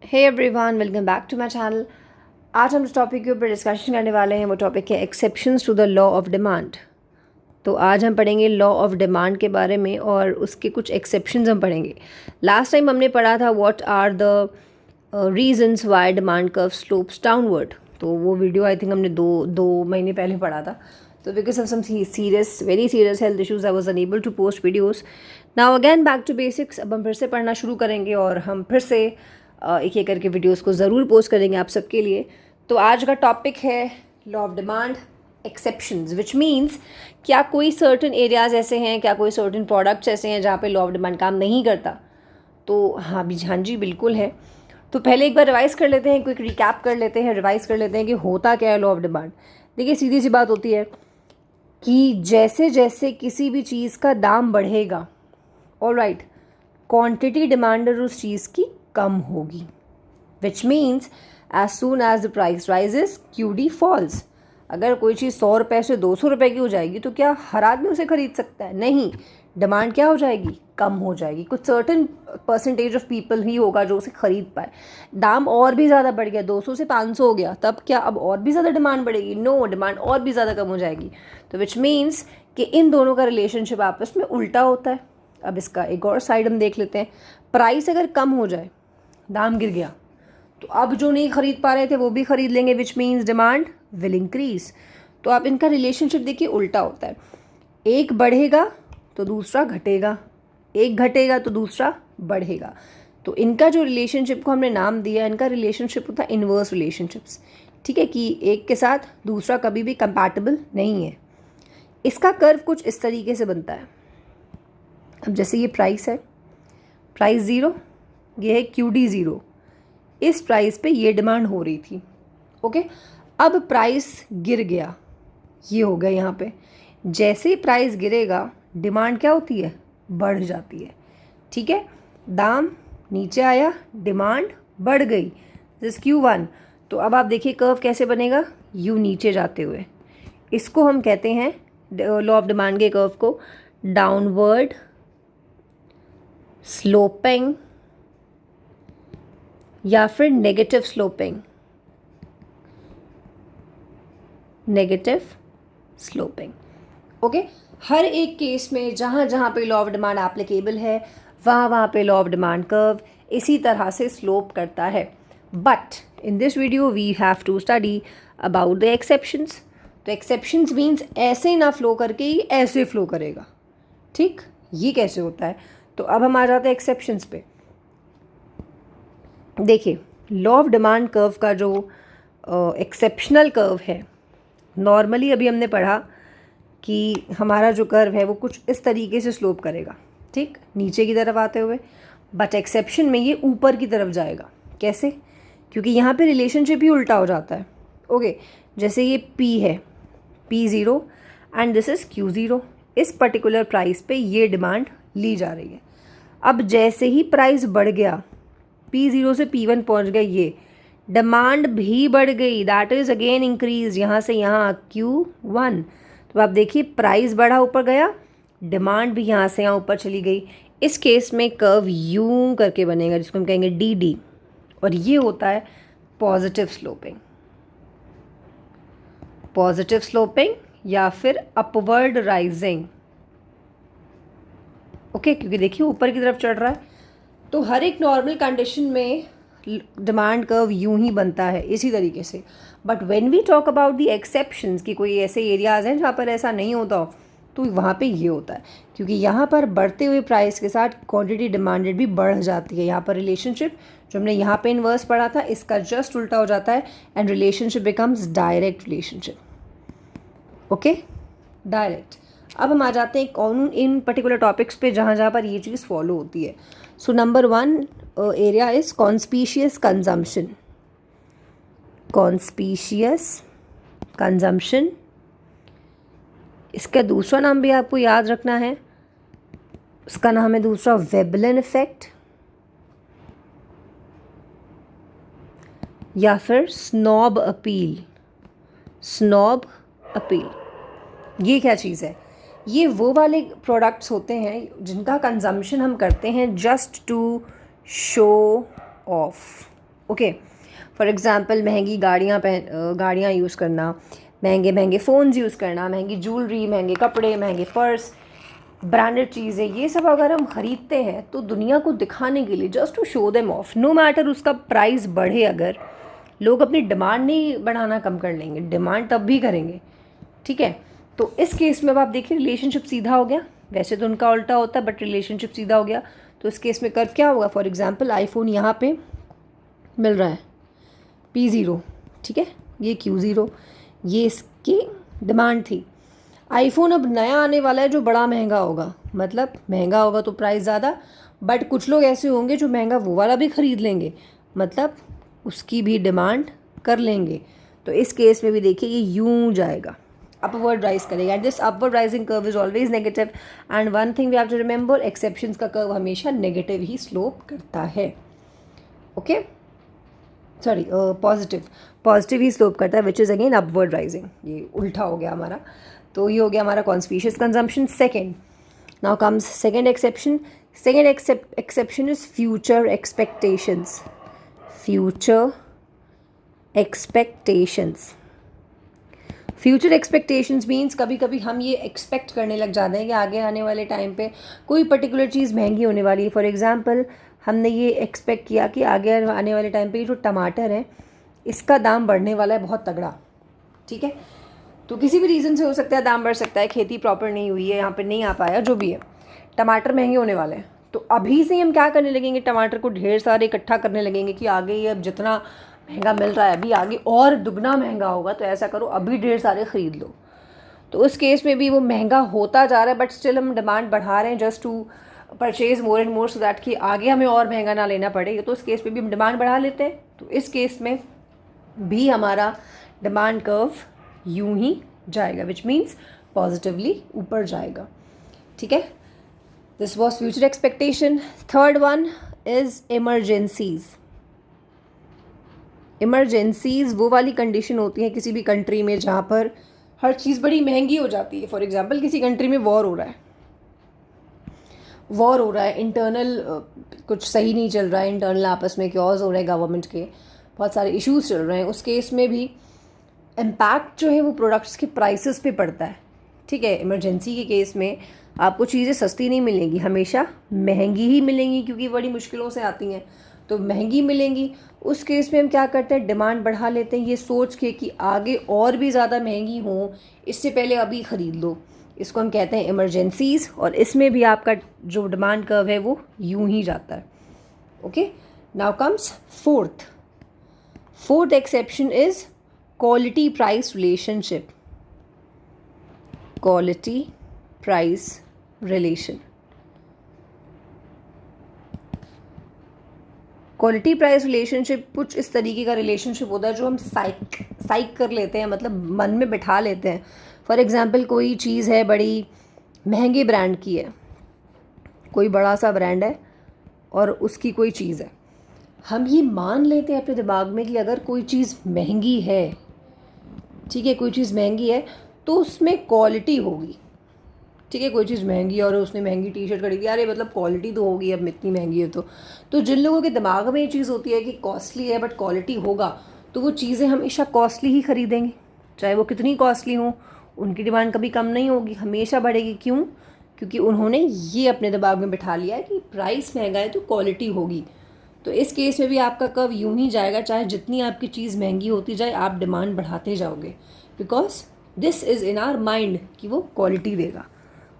Hey everyone, welcome back to my channel. आज हम इस टॉपिक के ऊपर डिस्कशन करने वाले हैं। वो टॉपिक है exceptions to the law of demand. तो आज हम पढ़ेंगे लॉ ऑफ डिमांड के बारे में और उसके कुछ एक्सेप्शंस हम पढ़ेंगे। लास्ट टाइम हमने पढ़ा था what are the reasons why demand curve slopes downward. तो वो वीडियो आई थिंक हमने दो महीने पहले पढ़ा था। तो because of some very serious health issues I was unable to post videos. Now again back to basics. अब हम फिर से पढ़ना शुरू करेंगे और हम फिर से एक एक करके वीडियोस को ज़रूर पोस्ट करेंगे आप सबके लिए। तो आज का टॉपिक है law of demand exceptions, which means क्या कोई सर्टन एरियाज़ ऐसे हैं, क्या कोई सर्टन प्रोडक्ट्स ऐसे हैं जहाँ पे लॉ ऑफ डिमांड काम नहीं करता। तो हाँ जी बिल्कुल है। तो पहले एक बार रिवाइज़ कर लेते हैं, क्विक रिकैप कर लेते हैं, रिवाइज़ कर लेते हैं कि होता क्या है लॉ ऑफ डिमांड। देखिए, सीधी सी बात होती है कि जैसे जैसे किसी भी चीज़ का दाम बढ़ेगा, ऑलराइट, क्वांटिटी डिमांडर उस चीज़ की कम होगी, which means as soon as the price rises QD falls. अगर कोई चीज़ 100 रुपये से 200 रुपये की हो जाएगी तो क्या हर आदमी उसे खरीद सकता है? नहीं, डिमांड क्या हो जाएगी? कम हो जाएगी। कुछ सर्टन परसेंटेज ऑफ पीपल ही होगा जो उसे खरीद पाए। दाम और भी ज़्यादा बढ़ गया, 200 से 500 हो गया, तब क्या अब और भी ज़्यादा डिमांड बढ़ेगी? नो, डिमांड और भी ज़्यादा कम हो जाएगी। तो विच मीन्स कि इन दोनों का रिलेशनशिप आपस में उल्टा होता है। अब इसका एक और साइड हम देख लेते हैं। प्राइस अगर कम हो जाए, दाम गिर गया, तो अब जो नहीं खरीद पा रहे थे वो भी खरीद लेंगे, which means demand will increase. तो आप इनका रिलेशनशिप देखिए उल्टा होता है। एक बढ़ेगा तो दूसरा घटेगा, एक घटेगा तो दूसरा बढ़ेगा। तो इनका जो रिलेशनशिप को हमने नाम दिया, इनका रिलेशनशिप होता है इन्वर्स रिलेशनशिप्स। ठीक है, कि एक के साथ दूसरा कभी भी कंपैटिबल नहीं है। इसका कर्व कुछ इस तरीके से बनता है। अब जैसे ये प्राइस है, प्राइस 0, ये है QD 0। इस प्राइस पे ये डिमांड हो रही थी, ओके। अब प्राइस गिर गया, ये हो गया यहाँ पे। जैसे ही प्राइस गिरेगा, डिमांड क्या होती है? बढ़ जाती है। ठीक है, दाम नीचे आया, डिमांड बढ़ गई, दिस Q1। तो अब आप देखिए कर्व कैसे बनेगा, यू नीचे जाते हुए। इसको हम कहते हैं लॉ ऑफ डिमांड के कर्व को डाउनवर्ड स्लोपिंग या फिर negative sloping. Negative sloping, okay. हर एक केस में जहाँ जहाँ पे लॉ ऑफ डिमांड एप्लीकेबल है, वहाँ वहाँ पे लॉ ऑफ डिमांड कर्व इसी तरह से स्लोप करता है। But in this video we have to study about the exceptions. तो एक्सेप्शंस मीन्स ऐसे ना फ्लो करके ही ऐसे फ्लो करेगा। ठीक, ये कैसे होता है? तो अब हम आ जाते हैं एक्सेप्शंस पे। देखिए, लॉ ऑफ डिमांड कर्व का जो एक्सेप्शनल कर्व है, नॉर्मली अभी हमने पढ़ा कि हमारा जो कर्व है वो कुछ इस तरीके से स्लोप करेगा, ठीक, नीचे की तरफ आते हुए। बट एक्सेप्शन में ये ऊपर की तरफ जाएगा। कैसे? क्योंकि यहाँ पे रिलेशनशिप ही उल्टा हो जाता है, ओके। जैसे ये P है, P0 and this is Q0। इस पर्टिकुलर प्राइस पे ये डिमांड ली जा रही है। अब जैसे ही प्राइस बढ़ गया, P0 से P1 पहुंच गए, ये डिमांड भी बढ़ गई, दैट इज़ अगेन इंक्रीज, यहाँ से यहाँ Q1। तो आप देखिए प्राइस बढ़ा, ऊपर गया, डिमांड भी यहाँ से यहाँ ऊपर चली गई। इस केस में कर्व यूं करके बनेगा, जिसको हम कहेंगे DD, और ये होता है पॉजिटिव स्लोपिंग। पॉजिटिव स्लोपिंग या फिर अपवर्ड राइजिंग, ओके, क्योंकि देखिए ऊपर की तरफ चढ़ रहा है। तो हर एक नॉर्मल कंडीशन में डिमांड कर्व यूं ही बनता है, इसी तरीके से। But when we talk about the exceptions, कि कोई ऐसे एरियाज़ हैं जहाँ पर ऐसा नहीं होता हो, तो वहाँ पे ये होता है। क्योंकि यहाँ पर बढ़ते हुए प्राइस के साथ क्वांटिटी डिमांडेड भी बढ़ जाती है। यहाँ पर रिलेशनशिप जो हमने यहाँ पे इन्वर्स पढ़ा था, इसका जस्ट उल्टा हो जाता है and relationship becomes direct relationship, okay, direct. अब हम आ जाते हैं कौन इन पर्टिकुलर टॉपिक्स पे जहाँ जहाँ पर ये चीज़ फॉलो होती है। So number 1 area is conspicuous consumption. Conspicuous consumption, इसका दूसरा नाम भी आपको याद रखना है। उसका नाम है दूसरा वेबलन इफेक्ट या फिर स्नॉब अपील। स्नॉब अपील, ये क्या चीज़ है? ये वो वाले प्रोडक्ट्स होते हैं जिनका कंजम्पशन हम करते हैं just to show off, okay, for example महंगी गाड़ियाँ यूज़ करना, महंगे महंगे फ़ोन्स यूज़ करना, महंगी ज्वेलरी, महंगे कपड़े, महंगे पर्स, ब्रांडेड चीज़ें, ये सब अगर हम ख़रीदते हैं तो दुनिया को दिखाने के लिए, just to show them off, no matter उसका प्राइस बढ़े, अगर लोग अपनी डिमांड नहीं बढ़ाना कम कर लेंगे, डिमांड तब भी करेंगे, ठीक है। तो इस केस में अब आप देखिए रिलेशनशिप सीधा हो गया, वैसे तो उनका उल्टा होता है बट रिलेशनशिप सीधा हो गया। तो इस केस में कर्व क्या होगा, फॉर एग्जांपल आईफोन यहाँ पे मिल रहा है P0, ठीक है, ये Q0, ये इसकी डिमांड थी। आईफोन अब नया आने वाला है जो बड़ा महंगा होगा, मतलब महंगा होगा तो प्राइस ज़्यादा, बट कुछ लोग ऐसे होंगे जो महंगा वो वाला भी ख़रीद लेंगे, मतलब उसकी भी डिमांड कर लेंगे। तो इस केस में भी देखिए ये यूं जाएगा, अपवर्ड राइज करेगा, and this upward rising curve is always negative. And one thing we have to remember, exceptions का कर्व हमेशा नेगेटिव ही स्लोप करता है, ओके, सॉरी पॉजिटिव ही स्लोप करता है, which is again upward rising. ये उल्टा हो गया हमारा, तो ये हो गया हमारा conspicuous consumption. Second, now comes second exception. Second exception is future expectations. Future expectations, future expectations means कभी कभी हम ये एक्सपेक्ट करने लग जाते हैं कि आगे आने वाले टाइम पे कोई पर्टिकुलर चीज़ महंगी होने वाली है। फॉर एग्जांपल हमने ये एक्सपेक्ट किया कि आगे आने वाले टाइम पे ये जो टमाटर है इसका दाम बढ़ने वाला है बहुत तगड़ा, ठीक है। तो किसी भी रीज़न से हो सकता है दाम बढ़ सकता है, खेती प्रॉपर नहीं हुई है, यहाँ पे नहीं आ पाया, जो भी है, टमाटर महंगे होने वाले हैं। तो अभी से हम क्या करने लगेंगे, टमाटर को ढेर सारे इकट्ठा करने लगेंगे कि आगे ये अब जितना महंगा मिल रहा है अभी आगे और दुगना महंगा होगा, तो ऐसा करो अभी ढेर सारे ख़रीद लो। तो उस केस में भी वो महंगा होता जा रहा है बट स्टिल हम डिमांड बढ़ा रहे हैं just to purchase more and more, so that कि आगे हमें और महंगा ना लेना पड़े। तो उस केस में भी हम डिमांड बढ़ा लेते हैं। तो इस केस में भी हमारा डिमांड कर्व यूं ही जाएगा, विच मीन्स पॉजिटिवली ऊपर जाएगा, ठीक है। This was future expectation. Third one is emergencies. Emergencies वो वाली कंडीशन होती है किसी भी कंट्री में जहाँ पर हर चीज़ बड़ी महंगी हो जाती है। फॉर एग्जांपल किसी कंट्री में वॉर हो रहा है, इंटरनल कुछ सही नहीं चल रहा है, इंटरनल आपस में क्योर्स हो रहे हैं, गवर्नमेंट के बहुत सारे इश्यूज चल रहे हैं। उस केस में भी इम्पैक्ट जो है वो प्रोडक्ट्स के प्राइसेस पे पड़ता है, ठीक है। इमरजेंसी के केस में आपको चीज़ें सस्ती नहीं मिलेंगी, हमेशा महंगी ही मिलेंगी क्योंकि बड़ी मुश्किलों से आती हैं, तो महंगी मिलेंगी। उस केस में हम क्या करते हैं, डिमांड बढ़ा लेते हैं ये सोच के कि आगे और भी ज़्यादा महंगी हों, इससे पहले अभी ख़रीद लो। इसको हम कहते हैं इमरजेंसीज, और इसमें भी आपका जो डिमांड कर्व है वो यूं ही जाता है, okay. Now comes fourth exception is quality price relationship. Quality price relation, quality price relationship कुछ इस तरीके का रिलेशनशिप होता है जो हम साइक कर लेते हैं, मतलब मन में बिठा लेते हैं। फॉर एग्जांपल कोई चीज़ है बड़ी महंगे ब्रांड की है, कोई बड़ा सा ब्रांड है और उसकी कोई चीज़ है, हम ये मान लेते हैं अपने दिमाग में कि अगर कोई चीज़ महंगी है, ठीक है, कोई चीज़ महंगी है तो उसमें क्वालिटी होगी, ठीक है। कोई चीज़ महंगी है और उसने महंगी टी शर्ट खरीदी, अरे मतलब क्वालिटी तो होगी, अब इतनी महंगी है तो जिन लोगों के दिमाग में ये चीज़ होती है कि कॉस्टली है बट क्वालिटी होगा, तो वो चीज़ें हमेशा कॉस्टली ही खरीदेंगे, चाहे वो कितनी कॉस्टली हों, उनकी डिमांड कभी कम नहीं होगी, हमेशा बढ़ेगी। क्यों? क्योंकि उन्होंने ये अपने दिमाग में बिठा लिया है कि प्राइस महंगा है तो क्वालिटी होगी। तो इस केस में भी आपका कर्व यूं ही जाएगा, चाहे जितनी आपकी चीज़ महंगी होती जाए आप डिमांड बढ़ाते जाओगे, because this is in our mind कि वो क्वालिटी देगा,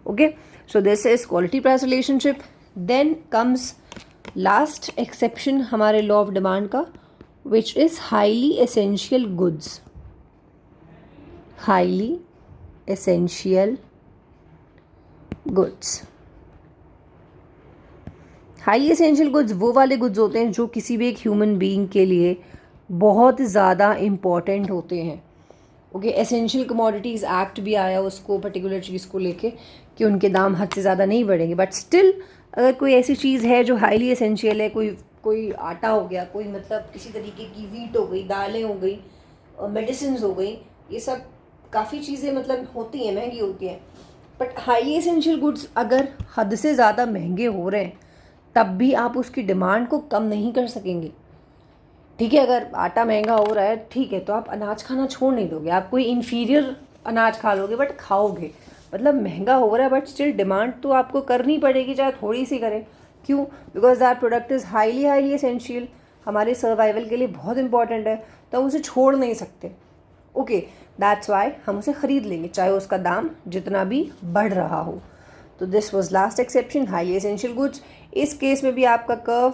okay. So this is quality price relationship. Then comes last exception हमारे लॉ ऑफ डिमांड का, which is highly essential goods. Highly essential goods, highly essential goods वो वाले goods होते हैं जो किसी भी एक ह्यूमन बीइंग के लिए बहुत ज़्यादा इम्पॉर्टेंट होते हैं, ओके। एसेंशियल कमोडिटीज़ एक्ट भी आया उसको पर्टिकुलर चीज़ को लेके कि उनके दाम हद से ज़्यादा नहीं बढ़ेंगे, बट स्टिल अगर कोई ऐसी चीज़ है जो हाईली एसेंशियल है, कोई आटा हो गया, कोई मतलब किसी तरीके की वीट हो गई, दालें हो गई, मेडिसिन हो गई, ये सब काफ़ी चीज़ें मतलब होती हैं, महंगी होती हैं, बट हाईली एसेंशियल गुड्स अगर हद से ज़्यादा महंगे हो रहे हैं तब भी आप उसकी डिमांड को कम नहीं कर सकेंगे, ठीक है, अगर आटा महंगा हो रहा है ठीक है, तो आप अनाज खाना छोड़ नहीं दोगे, आप कोई इन्फीरियर अनाज खा लोगे बट खाओगे। मतलब महंगा हो रहा है बट स्टिल डिमांड तो आपको करनी पड़ेगी, चाहे थोड़ी सी करें। क्यों? Because that product is highly highly essential, हमारे सर्वाइवल के लिए बहुत इंपॉर्टेंट है, तो हम उसे छोड़ नहीं सकते। ओके, दैट्स वाई हम उसे ख़रीद लेंगे चाहे उसका दाम जितना भी बढ़ रहा हो। तो this was last exception, highly essential goods. इस केस में भी आपका कर्व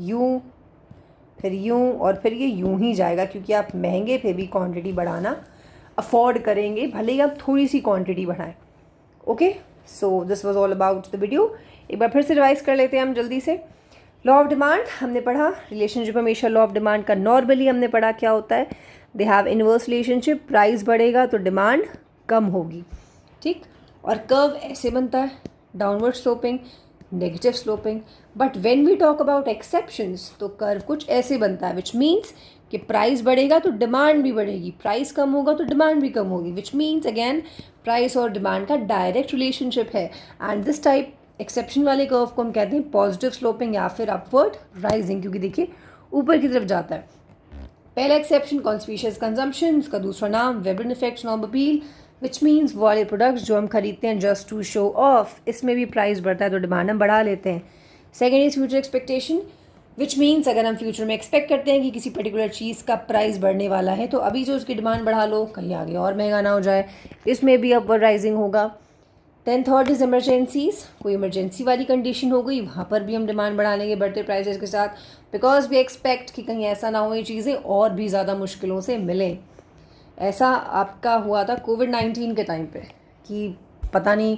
यूँ, फिर यूँ और फिर ये यूँ ही जाएगा, क्योंकि आप महंगे पे भी क्वांटिटी बढ़ाना अफोर्ड करेंगे, भले ही आप थोड़ी सी क्वांटिटी बढ़ाएं। Okay, so this was all about the video. एक बार फिर से रिवाइज कर लेते हैं हम जल्दी से। लॉ ऑफ डिमांड हमने पढ़ा, रिलेशनशिप हमेशा लॉ ऑफ डिमांड का नॉर्मली हमने पढ़ा क्या होता है, they have inverse relationship, price बढ़ेगा तो डिमांड कम होगी। ठीक, और कर्व ऐसे बनता है, downward sloping, negative sloping. But when we talk about exceptions तो कर्व कुछ ऐसे बनता है, विच मीन्स कि प्राइस बढ़ेगा तो डिमांड भी बढ़ेगी, प्राइस कम होगा तो डिमांड भी कम होगी, विच मीन्स अगेन प्राइस और डिमांड का डायरेक्ट रिलेशनशिप है। एंड दिस टाइप एक्सेप्शन वाले कर्व को हम कहते हैं पॉजिटिव स्लोपिंग या फिर अपवर्ड राइजिंग, क्योंकि देखिए ऊपर की तरफ जाता है। पहला एक्सेप्शन कॉन्स्पिशियस कंजम्पशन, उसका दूसरा नाम Veblen effect snob appeal, which means वो वाले प्रोडक्ट्स जो हम खरीदते हैं जस्ट टू शो ऑफ, इसमें भी प्राइस बढ़ता है तो डिमांड हम बढ़ा लेते हैं। Second is future expectation, which means अगर हम फ्यूचर में एक्सपेक्ट करते हैं कि किसी पर्टिकुलर चीज़ का प्राइस बढ़ने वाला है, तो अभी जो उसकी डिमांड बढ़ा लो, कहीं आगे और महंगा ना हो जाए, इसमें भी अपवर्ड राइजिंग होगा। देन थर्ड इज़ इमरजेंसीज, कोई इमरजेंसी वाली कंडीशन हो गई, वहाँ पर भी हम डिमांड बढ़ा लेंगे बढ़ते प्राइसेस के साथ, बिकॉज वी एक्सपेक्ट कि कहीं ऐसा ना हो ये चीज़ें और भी ज़्यादा मुश्किलों से मिलें। ऐसा आपका हुआ था कोविड-19 के टाइम पे कि पता नहीं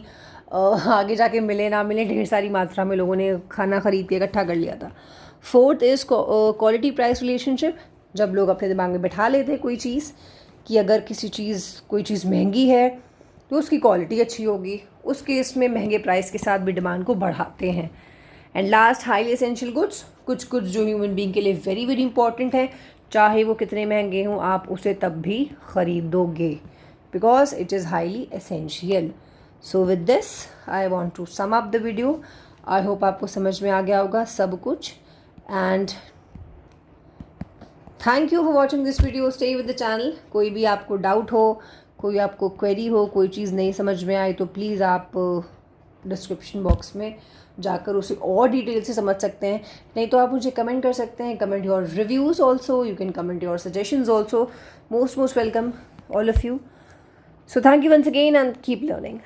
आगे जाके मिले ना मिले, ढेर सारी मात्रा में लोगों ने खाना खरीद के इकट्ठा कर लिया था। Fourth is quality price relationship, जब लोग अपने दिमाग में बैठा लेते हैं कोई चीज़ कि अगर कोई चीज़ महंगी है तो उसकी क्वालिटी अच्छी होगी, उस केस में महंगे प्राइस के साथ भी डिमांड को बढ़ाते हैं। And last highly essential goods, कुछ गुड्स जो ह्यूमन बीइंग के लिए वेरी वेरी इंपॉर्टेंट है, चाहे वो कितने महंगे हों आप उसे तब भी खरीदोगे, because it is highly essential. So with this I want to sum up the video. I hope आपको समझ में आ गया होगा सब कुछ, and thank you for watching this video. Stay with the channel. कोई भी आपको डाउट हो, कोई आपको क्वेरी हो, कोई चीज़ नहीं समझ में आए, तो प्लीज़ आप डिस्क्रिप्शन बॉक्स में जाकर उसे और डिटेल से समझ सकते हैं, नहीं तो आप मुझे कमेंट कर सकते हैं। Comment your reviews also, you can comment your suggestions also. Most welcome all of you. So thank you once again and keep learning.